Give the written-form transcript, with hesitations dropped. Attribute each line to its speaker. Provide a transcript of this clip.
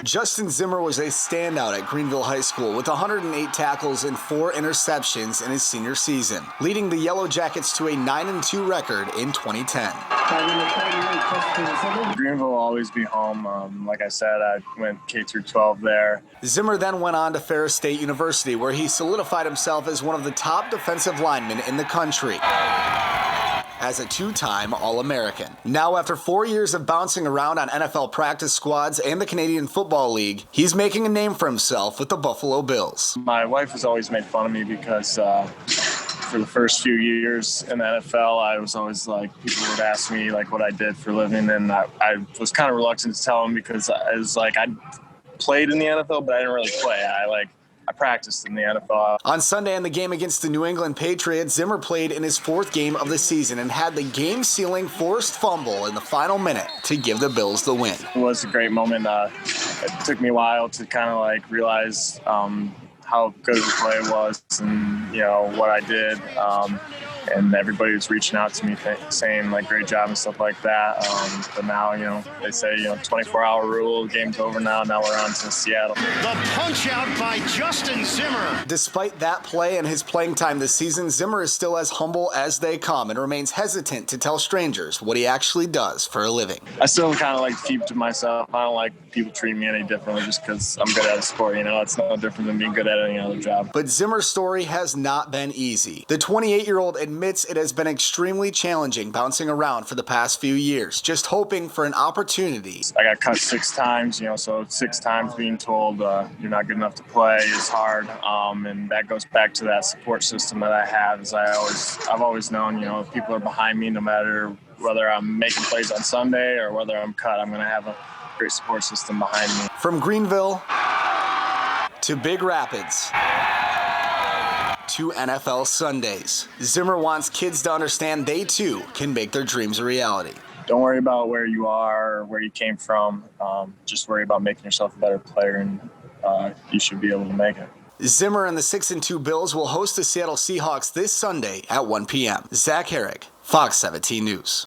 Speaker 1: Justin Zimmer was a standout at Greenville High School with 108 tackles and 4 interceptions in his senior season, leading the Yellow Jackets to a 9-2 record in 2010.
Speaker 2: Greenville will always be home. Like I said, I went K through 12 there.
Speaker 1: Zimmer then went on to Ferris State University, where he solidified himself as one of the top defensive linemen in the country as a 2-time All-American. Now, after 4 years of bouncing around on NFL practice squads and the Canadian Football League, he's making a name for himself with the Buffalo Bills.
Speaker 2: My wife has always made fun of me because for the first few years in the NFL, I was always like, people would ask me like what I did for a living, and I was kind of reluctant to tell them because I was like, I played in the NFL, but I didn't really play. I practiced in the NFL.
Speaker 1: On Sunday in the game against the New England Patriots, Zimmer played in his 4th game of the season and had the game-sealing forced fumble in the final minute to give the Bills the win.
Speaker 2: It was a great moment. It took me a while to kind of like realize how good of a play it was and, what I did. And everybody was reaching out to me saying, like, great job and stuff like that. But now, they say, 24-hour rule, game's over now. Now we're on to Seattle.
Speaker 3: The punch out by Justin Zimmer.
Speaker 1: Despite that play and his playing time this season, Zimmer is still as humble as they come and remains hesitant to tell strangers what he actually does for a living.
Speaker 2: I still kind of like to keep to myself. I don't like people treating me any differently just because I'm good at a sport. It's no different than being good at any other job.
Speaker 1: But Zimmer's story has not been easy. The 28-year-old admits it has been extremely challenging bouncing around for the past few years, just hoping for an opportunity.
Speaker 2: I got cut 6 times, so 6 times being told you're not good enough to play is hard, and that goes back to that support system that I have. I've always known, if people are behind me, no matter whether I'm making plays on Sunday or whether I'm cut, I'm going to have a great support system behind me.
Speaker 1: From Greenville to Big Rapids to NFL Sundays, Zimmer wants kids to understand they too can make their dreams a reality.
Speaker 2: Don't worry about where you are or where you came from. Just worry about making yourself a better player, and you should be able to make it.
Speaker 1: Zimmer and the 6-2 Bills will host the Seattle Seahawks this Sunday at 1 p.m. Zach Herrick, Fox 17 News.